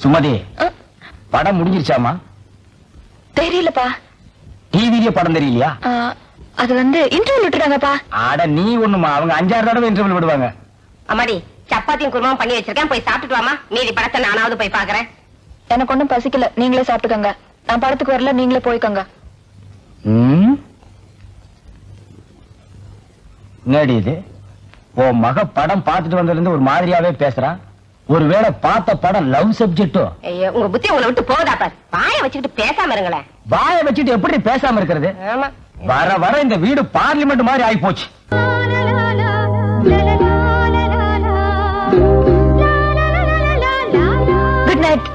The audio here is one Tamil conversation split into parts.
சுமதி, படம் முடிஞ்சிருச்சாமா? தெரியலப்பா. டிவிலே படம் தெரியலையா? அது இன்டர்வியூ விட்டுறாங்கப்பா. ஆட நீ ஒண்ணுமா, அவங்க 5-6 தடவை இன்டர்வியூ விடுவாங்க. அம்மாடி, சப்பாத்தியும் குருமாவும் பண்ணி வச்சிருக்கேன், போய் சாப்பிட்டுட்டு வாமா. மீதி படத்தை நானாவது போய் பாக்குறேன். எனக்கு ஒண்ணும் பசிக்கல, நீங்களே சாப்பிட்டுக்கங்க. நான் படத்துக்கு வரல, நீங்களே போய்க்கங்க. என்னடி இது? உன் மக படம் பார்த்துட்டு வந்ததுல இருந்து ஒரு மாதிரியாவே பேசுறான். ஒருவேளை பார்த்த படம் லவ் சப்ஜெக்டோ? ஐயோ, உங்க புத்தி உங்களை விட்டு போதா பாரு. வாயை வச்சுக்கிட்டு பேசாம இருங்களேன். வாயை வச்சுட்டு எப்படி பேசாம இருக்கிறது? ஆமா, வர வர இந்த வீடு பார்லிமெண்ட் மாதிரி ஆகி போச்சு. Good night.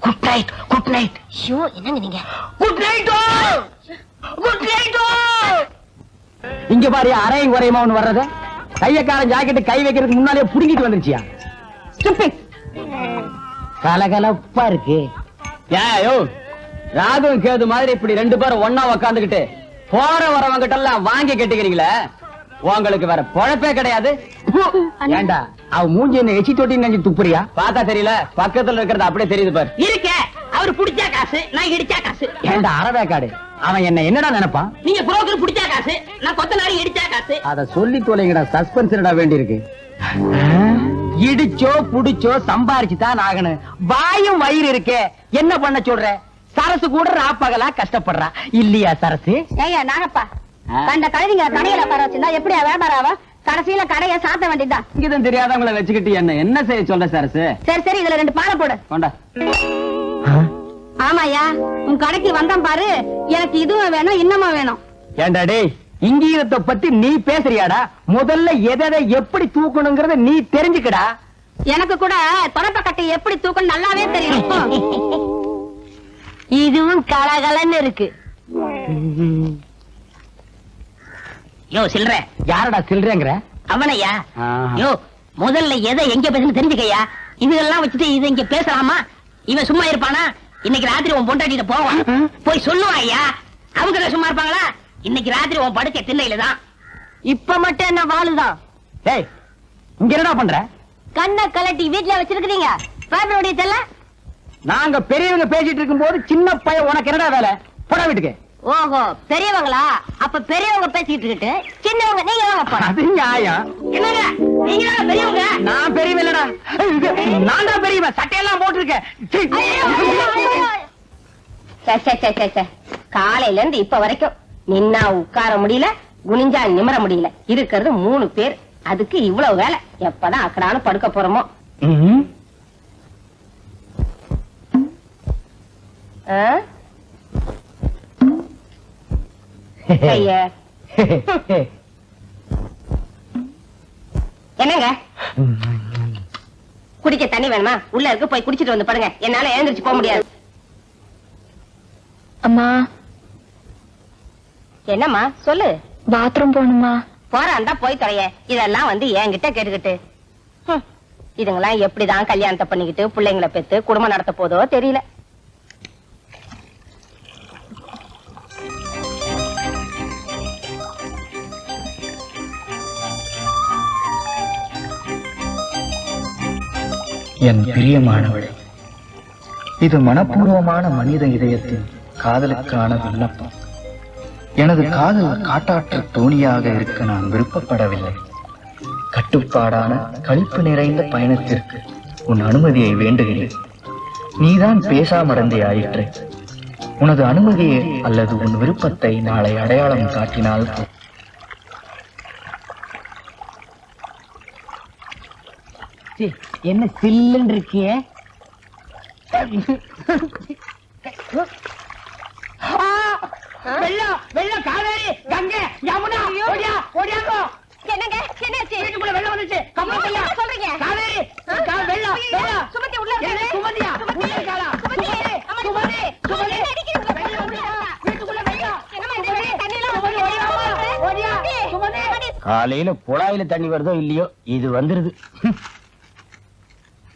Good night, good night. ஐயோ, என்னங்க நீங்க? Good night, good night. இங்க பாரு, அரையும் குறையுமா ஒண்ணு வர்றத. கையக்காரன் ஜாக்கெட் கை வைக்கிறதுக்கு முன்னாலே புடுங்கிட்டு வந்துருச்சியா? கலகலப்பா இருக்கு. ஏயோ, ராகும் கேது மாதிரி இப்படி 2 பேரும் ஒன்னா உக்காந்துக்கிட்டு போற வரவங்கிட்ட எல்லாம் வாங்கி கட்டிக்கிறீங்களே, உங்களுக்கு வேற பொழப்பே கிடையாது. ஏண்டா, அவ மூஞ்சி என்ன எச்சி தொட்டி நெஞ்சு துப்புறியா? பார்த்தா தெரியல, பக்கத்துல இருக்கிறது அப்படியே தெரியுது பாரு. இருக்க, அவரு புடிச்சா காசு, நான் இடிச்சா காசு. ஏண்டா அரவேக்காடு, அவன் என்ன என்னடா நினைப்பான்? நீங்க புரோக்கர் புடிச்சா காசு, நான் கொத்தனாரி இடிச்சா காசு. அத சொல்லி தொலைங்கடா, சஸ்பென்ஸ் வேண்டி இருக்கு. இடிச்சோ புடிச்சோ சம்பாரிச்சுதான் ஆகணும். வாயும் வயிறு இருக்கே, என்ன பண்ண சொல்ற? சரசு கூட ராப்பகலா கஷ்டப்படுறா இல்லையா சரசு? ஏங்க நாகப்பா, கண்ட கழுதிங்க கடையில உட்கார வச்சிருந்தா எப்படியா வியாபாரம் ஆவா? கடைசியில கடையை சாத்த வேண்டியதுதான். இங்கதான் தெரியாதவங்களை வச்சுக்கிட்டு என்ன செய்ய சொல்ற சரசு? சரி சரி, இதுல 2 பானை போடு. கொண்டா. ஆமாயா, உன் கடைக்கு வந்தான் பாரு, எனக்கு இதுவும் வேணும் இன்னமும் வேணும். ஏண்டா டேய், இங்கீதத்தை பத்தி நீ பேசுறியாடா? முதல்ல எதை எப்படி தூக்கணுங்கிறத நீ தெரிஞ்சுக்கடா. எனக்கு கூட தொடப்ப கட்டை எப்படி தூக்கணும் நல்லாவே தெரியும். இதுவும் கலகலன்னு இருக்கு. யோ சில்ற. யாரடா சில்றேங்கிற? அவனையா? யோ, முதல்ல எதை எங்க பேசணும் தெரிஞ்சுக்கையா. இதெல்லாம் வச்சுட்டு இதை இங்க பேசலாமா? இவன் சும்மா இருப்பானா? இன்னைக்கு ராத்திரி உன் பொண்டாட்டிட்ட போவான், போய் சொல்லுவான் ஐயா. அவங்க சும்மா இருப்பாங்களா? இன்னைக்கு ராத்திரி உன் படுக்க திண்ணையில தான். இப்ப மட்டும் என்ன வாழுதான்? டேய், இங்க என்னடா பண்ற? கண்ணை கலட்டி வீட்டுல வச்சிருக்கீங்க. பாப்பனுடைய தெல்ல. நாங்க பெரியவங்க பேசிட்டு இருக்கும் போது சின்ன பையன் உனக்கு என்னடா வேலை? போடா வீட்டுக்கு. ஓஹோ, பெரியவங்களா? அப்ப பெரியவங்க பேசிட்டு இருக்கு, சின்னவங்க நீங்க வாங்க போற. அது நியாயம். என்னங்க நீங்க தான் பெரியவங்க? நான் பெரியவன் இல்லடா, நான் தான் பெரியவன். சட்டையெல்லாம் போட்டிருக்கேன். காலையில இருந்து இப்ப வரைக்கும் நின்னா உட்கார முடியல, குனிஞ்சா நிமிர முடியல. இருக்கிறது 3 பேர், அதுக்கு இவ்வளவு வேலை. எப்பதான் அக்கடான்னு படுக்க போறோமோ? என்னங்க குடிக்க தண்ணி வேணுமா? உள்ள இருக்கு, போய் குடிச்சிட்டு வந்து பாருங்க. என்னால எழுந்திருச்சு போக முடியாது. அம்மா. என்னம்மா சொல்லு. பாத்ரூம் போகணுமா? போறான்டா போய் தொலைய. இதெல்லாம் என்கிட்ட கேட்டுக்கிட்டு இதுங்கெல்லாம் எப்படிதான் கல்யாணத்தை பண்ணிக்கிட்டு பிள்ளைங்களை பெத்து குடும்பம் நடத்த போதோ தெரியல. என் பிரியமானவளே, இது மனப்பூர்வமான மனித இதயத்தின் காதலுக்கான விண்ணப்பம். எனது காதல் காட்டாற்று தோணியாக இருக்க நான் விருப்பப்படவில்லை. கட்டுப்பாடான களிப்பு நிறைந்த பயணத்திற்கு உன் அனுமதியை வேண்டுகிறேன். நீதான் பேசாமறந்தே ஆயிற்று. உனது அனுமதியை அல்லது உன் விருப்பத்தை நாளை அடையாளம் காட்டினால் என்ன சில்லுன்னு இருக்கிய? வெள்ளம், வெள்ளம், காவேரி, கங்கை, யமுனா, ஓடியா, ஓடியாங்கோ. என்னங்க என்னாச்சு? வீட்டுக்குள்ள வெள்ளம் வந்துச்சு. கமலப்பையா சொல்றீங்க? காவேரி, வெள்ளம், வெள்ளம். சுமதி உள்ள இருக்காரு. சுமதியா? உள்ள இருக்காளா? சுமதி, சுமதி, சுமதி. வீட்டுக்குள்ள வெள்ளம். ஓடியா, சுமதி. காலையில குழாயில தண்ணி வருதோ இல்லையோ, இது வந்துருது.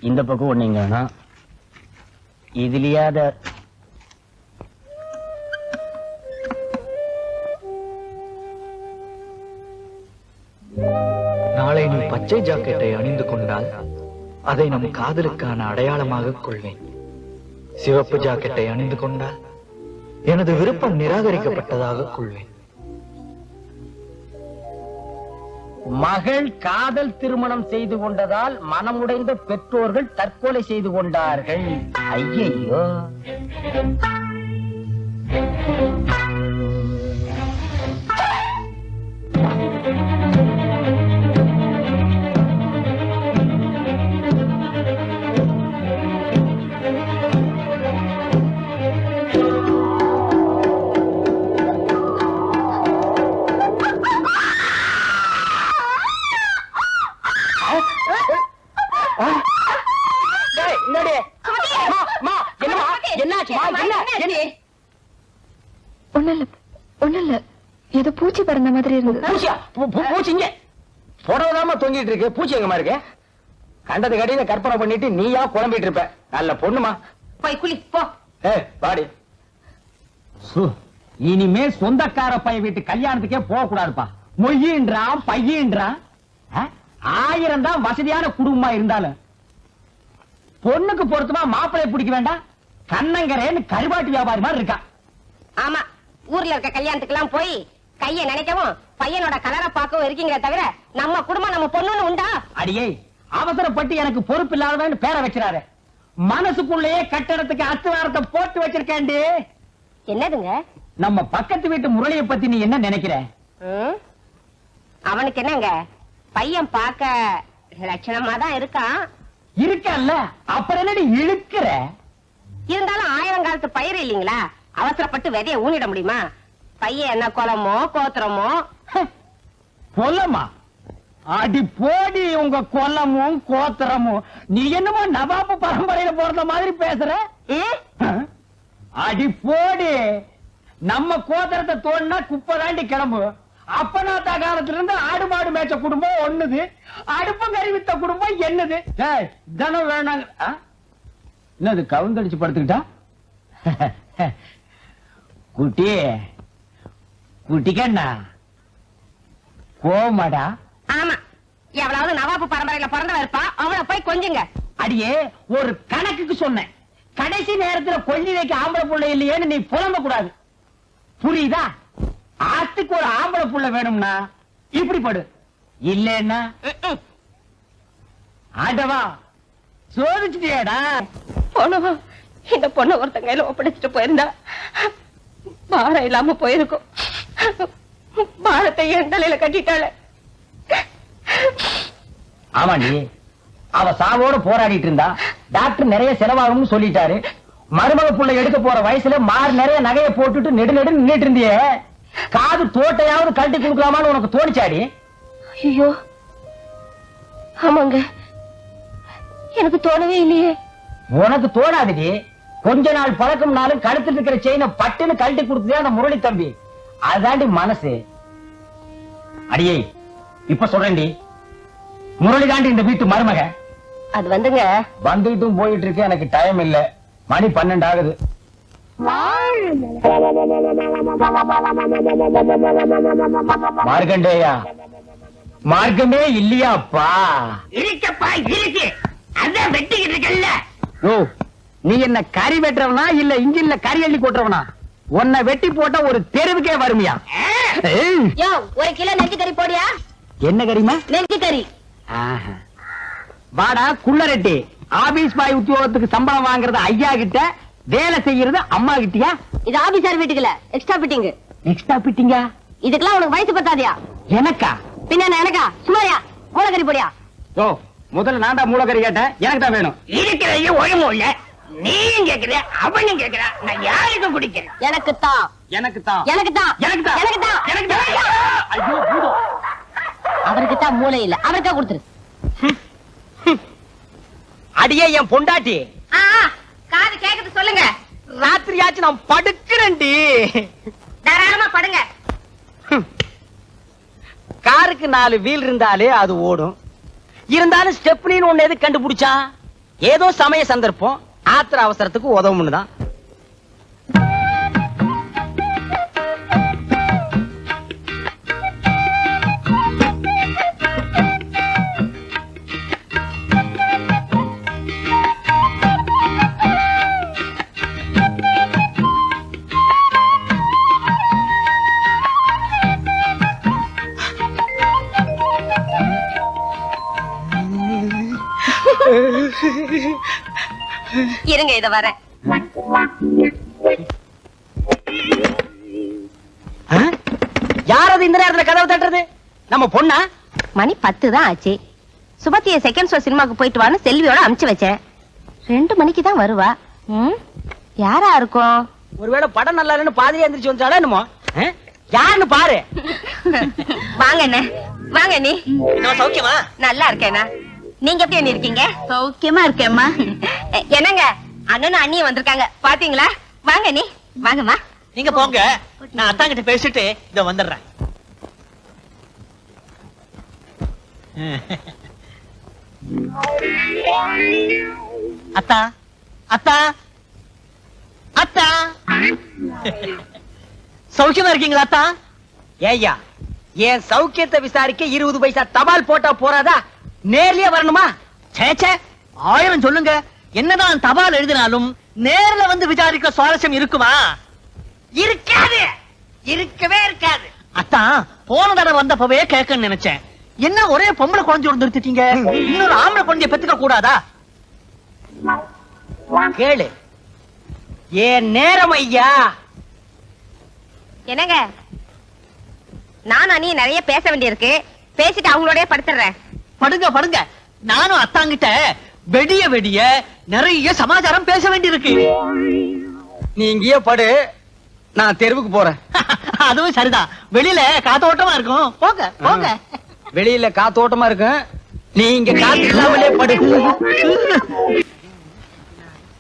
இந்த பக்கம் ஒண்ணீங்கன்னா இதுலயாத நாளை நீ பச்சை ஜாக்கெட்டை அணிந்து கொண்டால் அதை நம் காதலுக்கான அடையாளமாக கொள்வேன். சிவப்பு ஜாக்கெட்டை அணிந்து கொண்டால் எனது விருப்பம் நிராகரிக்கப்பட்டதாக கொள்வேன். மகள் காதல் திருமணம் செய்து கொண்டதால் மனமுடைந்த பெற்றோர்கள் தற்கொலை செய்து கொண்டார்கள். ஐயையோ, ஒண்ணு இல்ல, ஏதோ பூச்சி பறந்த மாதிரி இருந்தது. பூச்சிங்க புடவைதாம தொங்கிட்டு இருக்கு. பூச்சி எங்கம்மா இருக்கு? கண்டது கடையில கற்பனை பண்ணிட்டு நீயா குழம்பிட்டு இருப்ப. நல்ல பொண்ணுமா, போய் குளி போ. பாடி. இனிமே சொந்தக்கார பையன் வீட்டு கல்யாணத்துக்கே போக கூடாதுப்பா. மொய்யின்றான் பையன்றான். 1000 தான் வசதியான குடும்பமா இருந்தாலும் பொண்ணுக்கு பொருத்தமா மாப்பிள்ளைய பிடிக்க வேண்டாம். கண்ணங்கரேன்னு கருவாட்டு வியாபாரி மாதிரி இருக்கா. ஆமா, ஊர்ல இருக்க கல்யாணத்துக்கு எல்லாம் போய் கைய நினைக்கவும் பையனோட கலரை பார்க்கவும் இருக்கீங்களே தவிர நம்ம குடும்பம் நம்ம பொண்ணுன்னு உண்டா? அடியே, அவசரப்பட்டு எனக்கு பொறுப்பு இல்லாதவன்னு பேரை வச்சிடாரு. மனசுக்குள்ளேயே கட்டடத்துக்கு அஸ்திவாரத்தை போட்டு வச்சிருக்கேன்டி. என்னதுங்க? நம்ம பக்கத்து வீட்டு முரளியை பத்தி நீ என்ன நினைக்கிற? அவனுக்கு என்னங்க, பையன் பார்க்க லட்சணமா தான் இருக்கான். இருக்கல்ல, அப்புறம் என்னடி இழுக்கிற? இருந்தாலும் 1000 காலத்து பயிர் இல்லீங்களா, அவசரப்பட்டு விதைய ஊனிட முடியுமா? பையன் என்ன குளமோ கோத்திரமோ? கொல்லமா? அடி போடி உங்க கொல்லமும் கோத்திரமும். நீ என்னமோ நவாபு பரம்பரையில போறத மாதிரி பேசுற. அடி போடி, நம்ம கோத்திரத்தை தோணுனா குப்பை தாண்டி கிளம்பு. அப்பனாத்தா காலத்துல இருந்து ஆடு மாடு மேய்ச்ச குடும்பம் ஒண்ணுது, அடுப்பங்கறி வித்த குடும்பம் என்னது? தினம் வேணாங்க. என்னது கவுந்தடிச்சு படுத்துக்கிட்டா? குட்டி குட்டிக்கண்ணா கோமாடா? ஆமா, எவ்வளவு நவாபு பரம்பரையில பிறந்தவ இருப்பா, அவளை போய் கொஞ்சுங்க. அடியே, ஒரு கணக்குக்கு சொன்னேன். கடைசி நேரத்துல கொஞ்சி வைக்க ஆம்பளை புள்ள இல்லையேன்னு நீ புலம்ப கூடாது, புரியுதா? ஆத்துக்கு ஒரு ஆம்பளை புள்ள வேணும்னா இப்படி படு, இல்லன்னா ஆடவா சோதிச்சுட்டியாடா. பொண்ணு, இந்த பொண்ணு ஒருத்தங்க கையில ஒப்படைச்சிட்டு போயிருந்தா பாரம் இல்லாம போயிருக்கும். பாரத்தை என் தலையில கட்டிட்டாள. ஆமாண்டி, அவ சாவோட போராடிட்டு இருந்தா. டாக்டர் நிறைய செலவாகும்னு சொல்லிட்டாரு. மருமக புள்ள எடுக்க போற வயசுல மாறு நிறைய நகையை போட்டுட்டு நெடு நெடு நின்னுட்டு இருந்தியே. காது தோட்டையாவது கழட்டி கொடுக்கலாமான்னு உனக்கு தோணிச்சாடி? ஐயோ ஆமாங்க, எனக்கு தோணவே இல்லையே. உனக்கு தோணாதுடி. கொஞ்ச நாள் பழக்கம்னாலும் கழுத்துல இருக்கிற செயினை பட்டுன்னு கழட்டி கொடுத்ததே அந்த முரளி தம்பி. அதாண்டி மனசு. அடியே, இப்ப சொல்றேன்டி, முரளி தாண்டி இந்த வீட்டு மருமக. அது வந்துங்க, வந்துட்டும் போயிட்டு இருக்கு. எனக்கு டைம் இல்ல, மணி 12 ஆகுது. மார்க்கண்டேயா, மார்க்கமே இல்லையாப்பா? இருக்கப்பா இருக்கு, அதான் வெட்டிக்கிட்டு இருக்கல்ல. ஓ, நீ என்ன கறி வெட்டுறவனா இல்ல இன்ஜின்ல கறி அள்ளி கொட்டுறவனா? உன்னை வெட்டி போட்ட ஒரு தெருவுக்கே வருமியா? யோ, 1 கிலோ நெஞ்சு கறி போடியா. என்ன கறிமா? நெஞ்சு கறி. வாடா குள்ளரெட்டி. ஆபீஸ் பாய் உத்தியோகத்துக்கு சம்பளம் வாங்குறது ஐயா கிட்ட, வேலை செய்யறது அம்மா கிட்டியா? இது ஆபீசர் வீட்டுக்குல எக்ஸ்ட்ரா பிட்டிங். எக்ஸ்ட்ரா பிட்டிங்கா? இதுக்கெல்லாம் உனக்கு வயசு பத்தாதியா? எனக்கா? பின்ன எனக்கா? சும்மாயா மூலக்கறி போடியா? ஓ, முதல்ல நான் தான் மூலக்கறி கேட்டேன். எனக்கு தான் வேணும். இருக்கிறது ஒழுங்கும் இல்ல. நீயும் கேக்குற, அவனும் கேக்குற, நான் யாருக்கு குடிக்கிறேன்? எனக்கு தான், எனக்கு தான், எனக்கு தான், எனக்கு தான், எனக்கு தான், எனக்கு தான். ஐயோ பூதம். அவருக்கு தான் மூளை இல்ல, அவருக்கா கொடுத்துரு. அடியே என் பொண்டாட்டி, காது கேக்குது சொல்லுங்க. ராத்திரியாச்சு நான் படுக்கிறேன்டி. தாராளமா படுங்க. காருக்கு 4 வீல் இருந்தாலே அது ஓடும். இருந்தாலும் ஸ்டெப்னின்னு ஒண்ணு எது கண்டுபிடிச்சா? ஏதோ சமய சந்தர்ப்பம் ஆத்திர அவசரத்துக்கு உதவும்னுதான். இருங்க இத வரேன். யார் அது இந்த நேரத்துல கதவை தட்டுறது? நம்ம பொண்ணா? மணி 10 தான் ஆச்சு. சுபத்திய செகண்ட் ஷோ சினிமாக்கு போயிட்டு வான்னு செல்வியோட அனுப்பிச்சு வச்சேன். 2 மணிக்கு தான் வருவா. யாரா இருக்கும்? ஒருவேளை படம் நல்லா இல்லைன்னு பாதியே எந்திரிச்சு வந்தாடா என்னமோ. யாருன்னு பாரு. வாங்க அண்ணே, வாங்க நீ. சௌக்கியமா? நல்லா இருக்கேனா? நீங்க எப்படி அண்ணி இருக்கீங்க? சௌக்கியமா இருக்கேம்மா. என்னங்க அண்ணனும் அண்ணியும் வந்திருக்காங்க பாத்தீங்களா? வாங்க நீ, வாங்கம்மா. நீங்க போங்க, நான் அத்தா கிட்ட பேசிட்டு இத வந்துடுறேன். அத்தா அத்தா அத்தா, சௌக்கியமா இருக்கீங்களா அத்தா? ஏய்யா, என் சௌக்கியத்தை விசாரிக்க 20 பைசா தபால் போட்டா போறாதா? நேர்லயே வரணுமா? சேச்சே, 1000 சொல்லுங்க. என்னதான் தபால் எழுதினாலும் நேர்ல வந்து விசாரிக்க சுவாரஸ்யம் இருக்குமா? இருக்காது, இருக்கவே இருக்காது. அத்தா, போன தடவை வந்தப்பவே கேட்கன்னு நினைச்சேன். என்ன ஒரே பொம்பளை குழந்தை நிறுத்திட்டீங்க? இன்னொரு ஆம்பளை குழந்தைய பெத்துக்க கூடாதா? கேளு, ஏன் நேரம் ஐயா. என்னங்க, நான் அண்ணி நிறைய பேச வேண்டியிருக்கு. பேசிட்டு அவங்களோடய படுத்துறேன். படுங்க படுங்க, நானும் அத்தாங்கிட்ட வெடிய வெடிய நிறைய சமாச்சாரம் பேச வேண்டியிருக்கு. நீ இங்கேயே படு, நான் தெருவுக்கு போறேன். அதுவும் சரிதான், வெளியில காத்தோட்டமா இருக்கும். போங்க போங்க. வெளியில காத்தோட்டமா இருக்கு, நீ இங்க காத்து இல்லாமலே படு.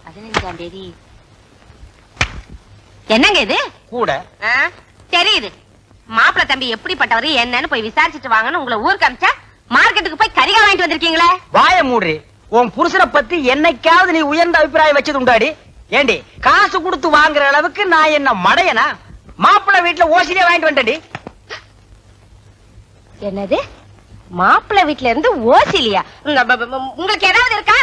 15ஆம் தேதி. என்னங்க இது கூட தெரியுது. மாப்பிள தம்பி எப்படிப்பட்டவரு என்னன்னு போய் விசாரிச்சுட்டு வாங்கன்னு உங்களை ஊருக்கு அமிச்சா மார்க்கெட்டுக்கு போய் கறிகா வாங்கிட்டு வந்திருக்கீங்களே. வாய மூடு. உன் புருஷனை பத்தி என்னைக்காவது நீ உயர்ந்த அபிப்பிராயம் வச்சது உண்டாடி? ஏண்டி, காசு கொடுத்து வாங்குற அளவுக்கு நான் என்ன மடையனா? மாப்பிள்ளை வீட்டுல ஓசிலே வாங்கிட்டு வந்துட்டடி. என்னது, மாப்பிள வீட்டுல இருந்து ஓசிலியா? உங்களுக்கு ஏதாவது இருக்கா?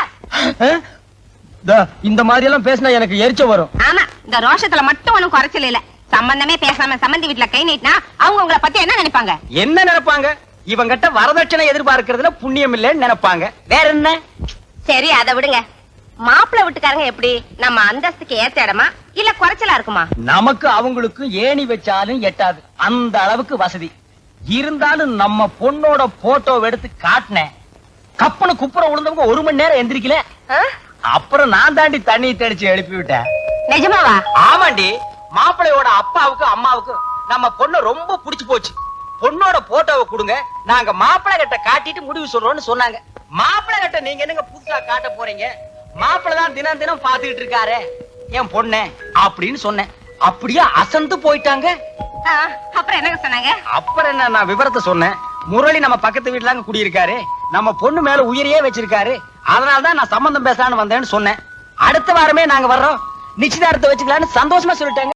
இந்த மாதிரி எல்லாம் பேசினா எனக்கு எரிச்ச வரும். ஆமா, இந்த ரோஷத்துல மட்டும் ஒண்ணும் குறைச்சல இல்ல. சம்பந்தமே பேசாம சம்பந்தி வீட்டுல கை நீட்டினா அவங்க உங்களை பத்தி என்ன நினைப்பாங்க? என்ன நினைப்பாங்க? இவங்கிட்ட வரதட்சணை எதிர்பார்க்கறதுல புண்ணியம் இல்லைன்னு நினைப்பாங்க. வேற என்ன? சரி, அதை விடுங்க. மாப்பிள வீட்டுக்காரங்க எப்படி? நம்ம அந்தஸ்துக்கு ஏத்த இடமா இல்ல குறைச்சலா இருக்குமா? நமக்கு அவங்களுக்கும் ஏணி வச்சாலும் எட்டாது, அந்த அளவுக்கு வசதி இருந்தாலும் நம்ம பொண்ணோட போட்டோ எடுத்து காட்டினேன். கப்பனு குப்புற விழுந்தவங்க 1 மணி நேரம் எந்திரிக்கல. அப்புறம் நான் தாண்டி தண்ணி தெளிச்சு எழுப்பி விட்டேன். நிஜமாவா? ஆமாண்டி, மாப்பிள்ளையோட அப்பாவுக்கு அம்மாவுக்கு நம்ம பொண்ணு ரொம்ப பிடிச்சு போச்சு. பொண்ணோட போட்டோவை கொடுங்க, நாங்க மாப்பிள்ளை கிட்ட காட்டிட்டு முடிவு சொல்றோம்னு சொன்னாங்க. மாப்பிள்ளை கிட்ட நீங்க என்னங்க புதுசா காட்ட போறீங்க? மாப்பிள்ளை தான் தினம் தினம் பாத்துக்கிட்டு இருக்காரு என் பொண்ணு அப்படின்னு சொன்னேன். அப்படியே அசந்து போயிட்டாங்க. அப்புறம் என்ன சொன்னாங்க? அப்புறம் என்ன, நான் விவரத்தை சொன்னேன். முரளி நம்ம பக்கத்து வீட்டுல குடியிருக்காரு, நம்ம பொண்ணு மேல உயிரையே வச்சிருக்காரு, அதனாலதான் நான் சம்பந்தம் பேசலான்னு வந்தேன்னு சொன்னேன். அடுத்த வாரமே நாங்க வர்றோம், நிச்சயதார்த்தம் வச்சுக்கலான்னு சந்தோஷமா சொல்லிட்டாங்க.